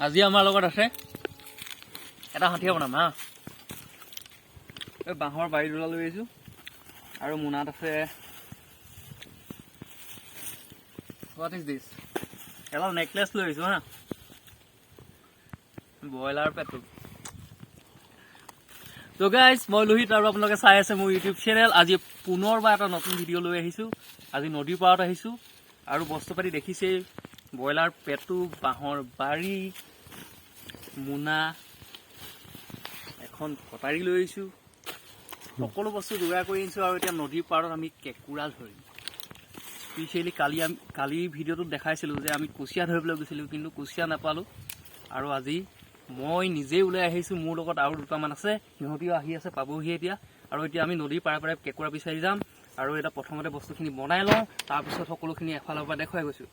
আজি আমাৰ লগত আছে এটা হাঠিয়া বনাম হা এই বাঁহৰ বাৰী দুলা লৈ আহিছো আৰু মুনাত আছে what is this এটা নেকলেছ লৈ আহিছো হা বয়লাৰ পেটু তো গাইস মই লোহিত আৰু আপোনালোকে চাই আছে মোৰ ইউটিউব চেনেল আজি পুনৰবাৰ এটা নতুন ভিডিঅ' লৈ আহিছো আজি নদীৰ পাৰত আহিছো আৰু বস্তুপাতি দেখিছে বয়লাৰ পেটু বাঁহৰ বাৰী মুনা এখন কটাৰী লৈ আহিছো সকলো বস্তু যোগাৰ কৰি আনিছো আৰু এতিয়া নদীৰ পাৰত আমি কেকুৰা ধৰিম স্পেশালি কালি ভিডিঅ'টোত দেখাইছিলো যে আমি কুচিয়া ধৰিবলৈ গৈছিলো কিন্তু কুচিয়া নাপালো আৰু আজি মই নিজে ওলাই আহিছো মোৰ লগত আৰু দুটামান আছে সিহঁতিও আহি আছে পাবহি এতিয়া আৰু এতিয়া আমি নদীৰ পাৰে পাৰে কেকুৰা বিচাৰি যাম আৰু এটা প্ৰথমতে বস্তুখিনি বনাই লওঁ তাৰ পিছত সকলোখিনি এফালৰ পৰা দেখাই গৈছো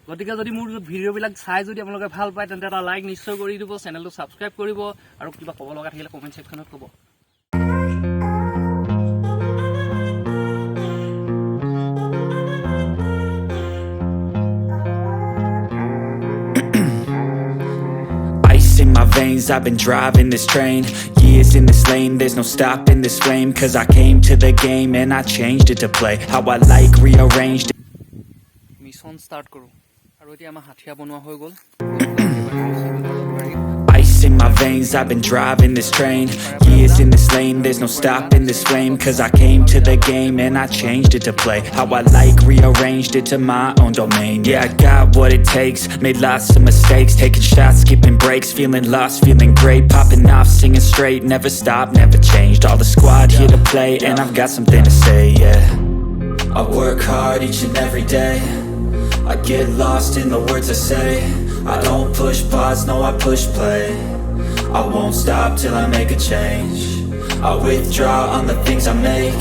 গতিকে যদি মোৰ ভিডিঅ'বিলাক চাই যদি আপোনালোকে ভাল পায় তেন্তে এটা লাইক নিশ্চয় কৰি দিব চেনেলটো সাবস্ক্ৰাইব কৰিব আৰু কিবা ক'ব লগা থাকিলে কমেন্ট সেকশনত ক'ব In my veins, I've been driving this train. Years in this lane, there's no stopping this flame. Cause I came to the game and I changed it to play how I like, rearranged it. Mission start karo. Aru etia ama hathia bonwa hoy gol. Ice in my veins, I've been driving this train. Years in this lane, there's no stopping this flame. Cause I came to the game and I changed it to play how I like, rearranged it to my own domain. Yeah, I got what it takes, made lots of mistakes, taking shots, skipping breaks, feeling lost, feeling great, popping off, singing straight, never stopped, never changed. All the squad here to play and I've got something to say, yeah. I work hard each and every day, I get lost in the words I say. I don't push pause, no I push play. I won't stop till I make a change. I withdraw on the things I make.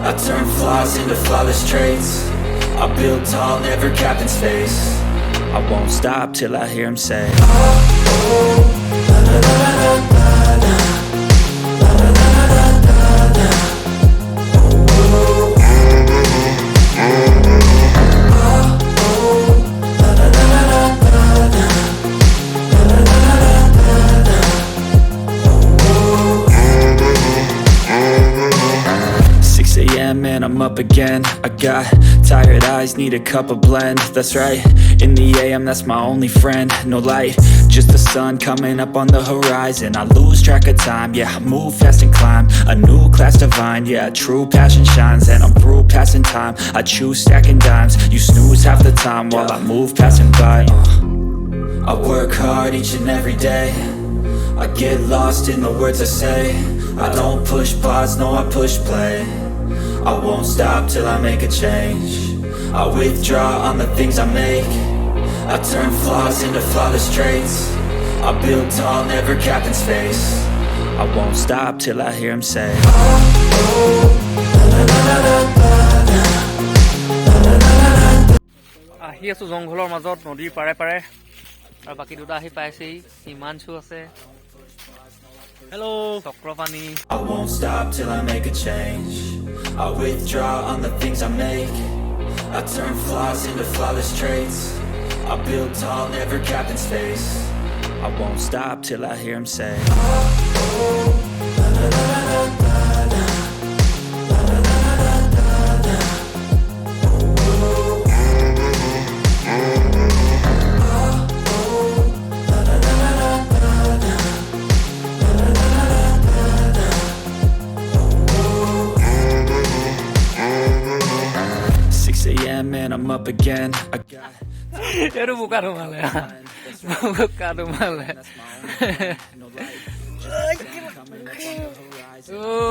I turn flaws into flawless traits. I build tall, never capped in space. I won't stop till I hear him say oh, oh, la, la, la, la, la, la. And I'm up again. I got tired eyes, need a cup of blend. That's right, in the AM, that's my only friend. No light, just the sun coming up on the horizon. I lose track of time, yeah, I move fast and climb a new class divine, yeah, true passion shines. And I'm through passing time, I choose stacking dimes. You snooze half the time while I move passing by. I work hard each and every day, I get lost in the words I say. I don't push pause, no I push play. I won't stop till I make a change. I withdraw on the things I make. I turn flaws into flawless traits. I build tall, never capped in space. I won't stop till I hear him say oh, oh, la, la, la, la, la, la. আহি আছো জংঘলৰ মাজত নদীৰ পাৰে পাৰে আৰু বাকি দুটা আহি পাইছেই হিমাংশু আছে hello Chakrapani I won't stop till I make a change. I withdraw on the things I make. I turn flaws into flawless traits. I build tall, never capped in space. I won't stop till I hear him say oh, oh, la, la, la, la, la, la. La, la, la, la, la, la. Oh, oh, oh, la, la, la, la, la, la. La, la, la, la, la, la. Oh, oh. 6 a.m. and I'm up again. I got Eru buka rumale. Buka rumale.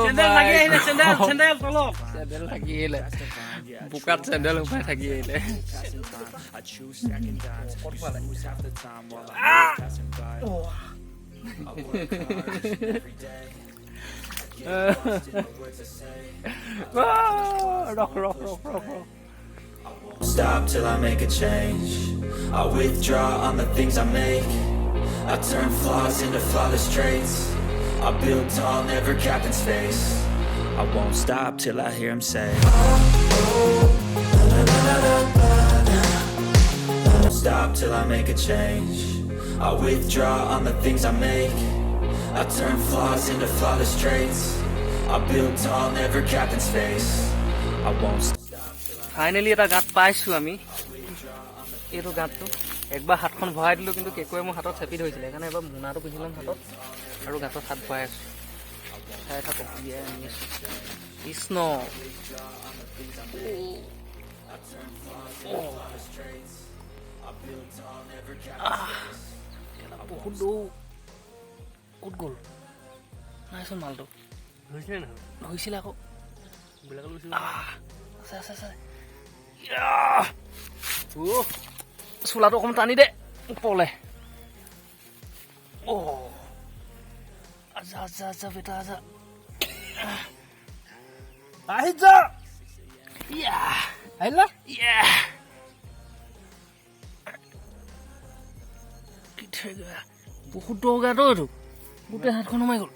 Sandal lagi ini, sandal tolong. Sandal lagi ini. Buka sandal umpai lagi ini. I choose stacking dimes. Lose half the time while I'm passing by. I work hard every day. Rock. Stop till I make a change. I withdraw on the things I make. I turn flaws into flawless traits. I build tall, never capped in space. I won't stop till I hear him say oh, oh, la, la, la, la, la, la. I won't stop till I make a change. I withdraw on the things I make. I turn flaws into flawless traits. I build tall, never capped in space. I won't stop. Finally এটা গাঁত পাইছোঁ আমি এইটো গাঁতটো একবাৰ হাতখন ভৰাই দিলোঁ কিন্তু কেঁকুৰে মোৰ হাতত চেপি ধৰিছিলে সেইকাৰণে এবাৰ মোনাটো পিন্ধি ল'ম হাতত আৰু গাঁতত হাত ভৰাই আছোঁ চাই থাকক জীয়াই আনি আছোঁ কৃষ্ণ বহুত দৌ ক'ত গ'ল নাইচোন মালটো ধৰিছিলে আকৌ আছে আছে আছে চোলাটো অকণমান টানি দে ওপৰলে আচ্ছা আচ্ছা আচ্ছা বেটা আচ্ছা আহিছা আহিলা বহুত দৰকাৰটো এইটো গোটেই হাতখন সোমাই গ'ল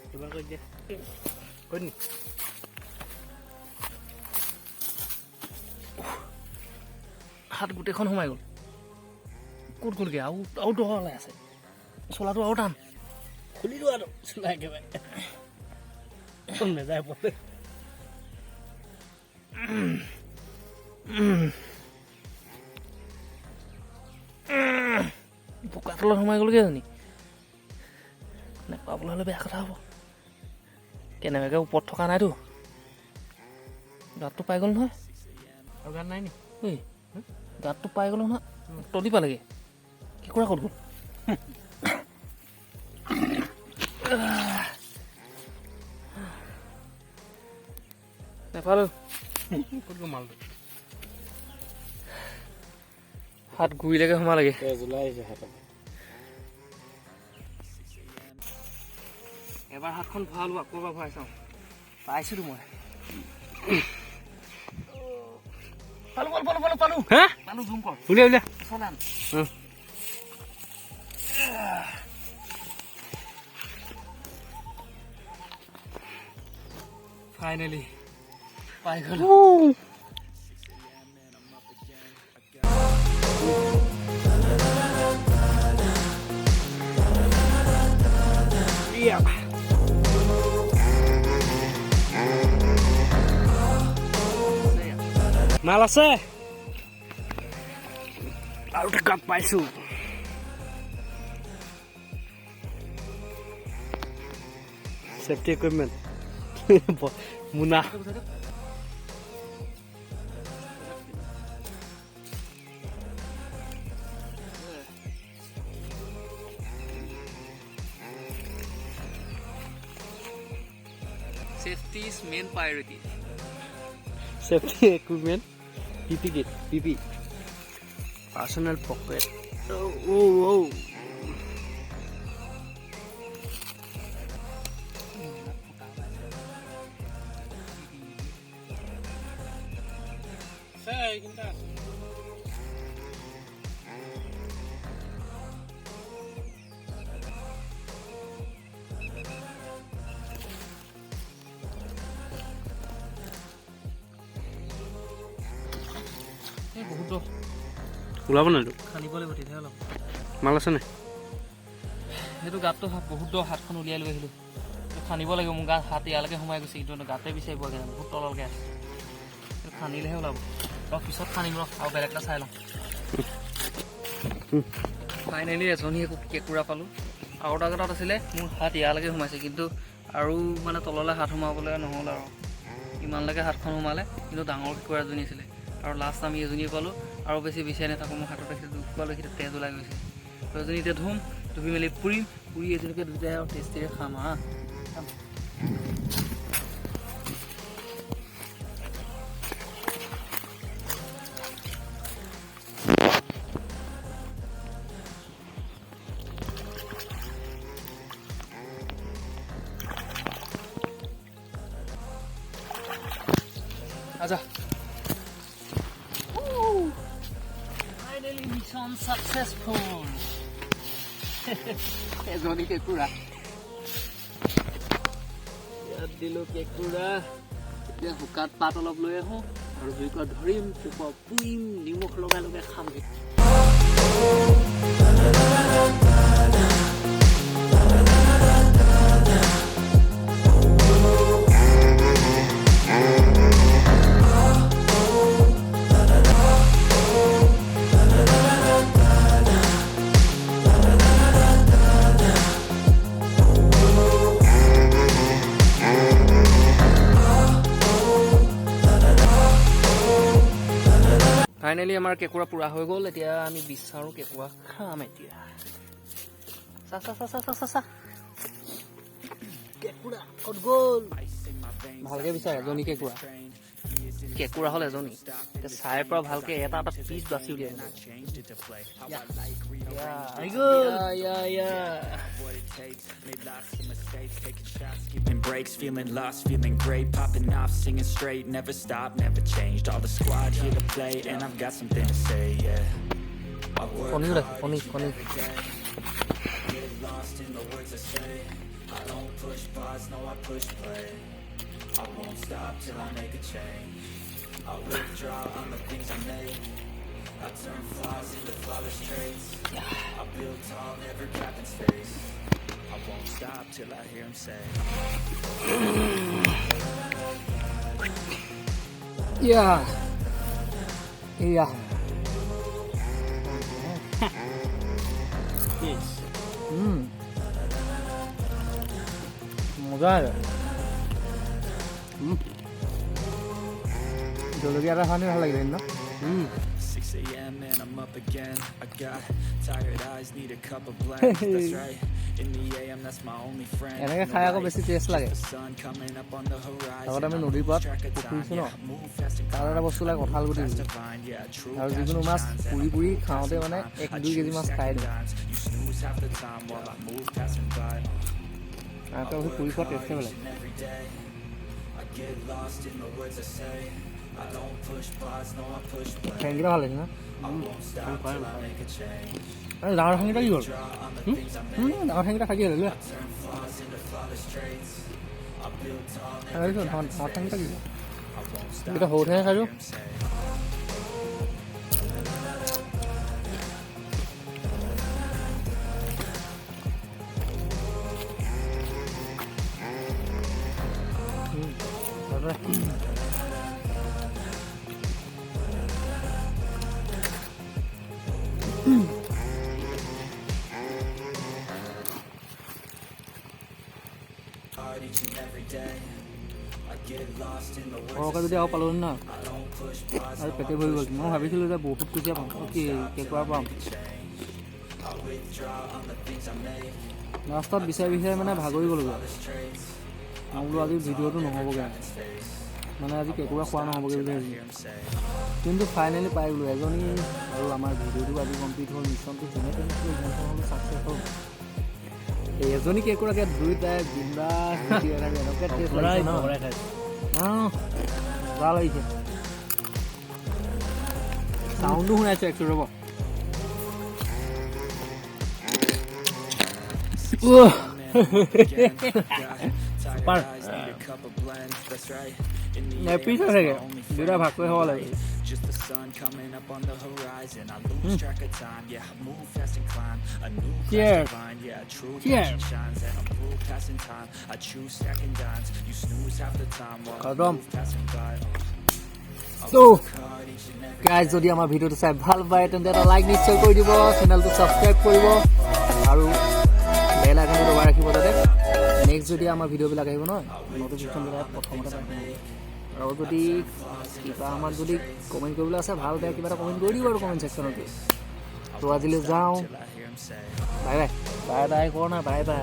হাত গোটেইখন সোমাই গ'ল ক'ত গ'লগৈ আৰু দৰকাৰ ওলাই আছে চোলাটো আৰু টান খুলি দিওঁ আৰু চোলা একেবাৰে নেযায় পৰে বোকা তলত সোমাই গ'লগৈ জানি নেপাবলৈ হ'লে বেয়া কথা হ'ব কেনেবাকৈ ওপৰত থকা নাইতো গাঁতটো পাই গ'ল নহয় আৰু গাঁত নাই নি ঐ গাঁতটো পাই গ'লো নহয় তলি পালেগৈ কেঁকুৰা ক'ত গ'ল নেপালোঁ ক'ত গ'ল মালটো হাত গুৰিলৈকে সোমালেগৈ এবাৰ হাতখন ভৰালোঁ আকৌ এবাৰ ভৰাই চাওঁ পাইছিলোঁ মই পালোঁ হা পালোঁ জুম কৰ উলিয়া চলাম ফাইনেলি পাই গ'লো মাল আছে আৰু এটা গাঁত পাইছোঁ সেফটি ইকুইপমেন্ট মুনা Safety is main priority. Safety equipment, PP kit, PP. Personal pocket. Oh. Say, kita. বহুত ওলাব নাই খানিব লাগিব তেতিয়াহে ওলাব মাল আছে নাই সেইটো গাঁতটো বহুত দ হাতখন উলিয়াই লৈ আহিলোঁ খানিব লাগিব মোৰ গাত হাত ইয়ালৈকে সোমাই গৈছে কিন্তু গাতে বিচাৰিব বহুত তললৈকে আছে খানিলেহে ওলাব আৰু পিছত খানিম আৰু বেলেগ এটা চাই লওঁ ফাইনেলি এজনী কেঁকুৰা পালোঁ আৰু এটা গাঁতত আছিলে মোৰ হাত ইয়ালৈকে সোমাইছে কিন্তু আৰু মানে তললৈ হাত সোমাবলৈ নহ'ল আৰু ইমানলৈকে হাতখন সোমালে কিন্তু ডাঙৰ কেঁকুৰা এজনী আছিলে আৰু লাষ্ট আমি এজনী পালোঁ আৰু বেছি বিচাৰি নাথাকোঁ মোৰ হাতত ৰাখি দুখ পালোঁ সেইটা তেজ ওলাই গৈছে তো এজনী এতিয়া ধুম ধুই মেলি পুৰি এজনীকে দুটাই আৰু টেষ্টিৰে খাম হা আচ্ছা Mission successful. এজনী কেঁকুৰা ইয়াত দিলোঁ কেঁকুৰা এতিয়া শুকাত পাত অলপ লৈ আহোঁ আৰু জুইকুৰা ধৰিম পুৰিম নিমখ লগাই খামগৈ ফাইনেলি আমাৰ কেঁকুৰা পুৰা হৈ গ'ল এতিয়া আমি বিচাৰোঁ কেঁকুৰা খাম এতিয়া চা কেঁকুৰা ক'ত গ'ল ভালকৈ বিচাৰ এজনী কেঁকুৰা হ'ল এজনী এতিয়া চাইৰ পৰা ভালকৈ এটা পিচ বাচি উলিয়াব breaks, feeling lost, feeling great, popping off, singing straight, never stopped, never changed, all the squad here to play, and I've got something to say, yeah. I work hard each and every day, get lost in the words I say, I don't push pause, no I push play, I won't stop till I make a change, I withdraw on the things I make, I turn flaws into flawless traits, I build tall, never cap in space, I won't stop till I hear him say. Yeah. Yes. মজা জলকীয়া এটা খানি ভাল লাগিলে ন 6 a.m. and I'm up again. I got tired eyes, need a cup of blend. That's right. In the AM, that's my only friend. এনেকৈ খাই আকৌ বেছি টেষ্ট লাগে আগতে আমি নদীৰ পাৰত পুখুৰীছোঁ ন তাৰ এটা বস্তু লাগে কঁঠাল গুটি আৰু যিকোনো মাছ পুৰি খাওঁতে মানে 1-2 কেজি মাছ খাই দিওঁ আকৌ পুৰি খোৱা টেষ্টে বেলেগ ঠেংকেইটা ভাল লাগিছে ন ডাঙৰ ঠেংকেইটা কি হ'ল ডাঙৰ ঠেংকেইটা থাকি হ'ল ডাঙৰ ঠেংকেইটা কি হ'ল এইকেইটা সৰু ঠেঙে খাইছোঁ সৰহকৈ যদি আৰু পালোঁ ন আৰু পেটে ভৰি গ'ল মই ভাবিছিলোঁ যে বহুত কুচিয়া পাম কি কেঁকুৰা পাম লাষ্টত বিচাৰি মানে ভাগৰি গ'লোগৈ মই বোলো আজি ভিডিঅ'টো নহ'বগৈ মানে আজি কেঁকুৰা খোৱা নহ'বগৈ বুলি ভাবিছিলোঁ কিন্তু ফাইনেলি পাই গ'লোঁ এজনী আৰু আমাৰ ভিডিঅ'টো আজি কমপ্লিট হ'ল মিছনটো যেনে তেনেকৈ ছাকচেছ হ'ল এজনী কেঁকুৰাকে দুইটাই জিন্দা এনেকৈ টেষ্ট লাগিছে ভাল লাগিছে চাউণ্ডো শুনাইছোঁ একচুৱেলি ৰ'ব এপিচ থাকে দুটা ভাগ কৰি হ'ব লাগে Just the sun coming up on the horizon. I lose track of time, yeah. I move fast and climb a new class divine, yeah. True passion shines and I'm through passing time. I choose stacking dimes. You snooze half the time while I move passing by. So, guys, যদি আমাৰ ভিডিঅ'টো চাই ভাল পায় তেন্তে এটা like নিশ্চয় কৰি দিব, চেনেলটো সাবস্ক্ৰাইব কৰিব আৰু বেল আইকনটো দবাই ৰাখিব যাতে নেক্সট যদি আমাৰ ভিডিঅ'বিলাক আহিব নহয় নটিফিকেশ্যনবিলাক প্ৰথমতে পাই আৰু যদি কিবা আমাক যদি কমেণ্ট কৰিবলৈ আছে ভাল বেয়া কিবা এটা কমেণ্ট কৰি দিব আৰু কমেণ্ট ছেকশ্যনতে তো আজিলৈ যাওঁ বাই বাই কৰ না বাই বাই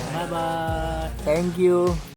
থেংক ইউ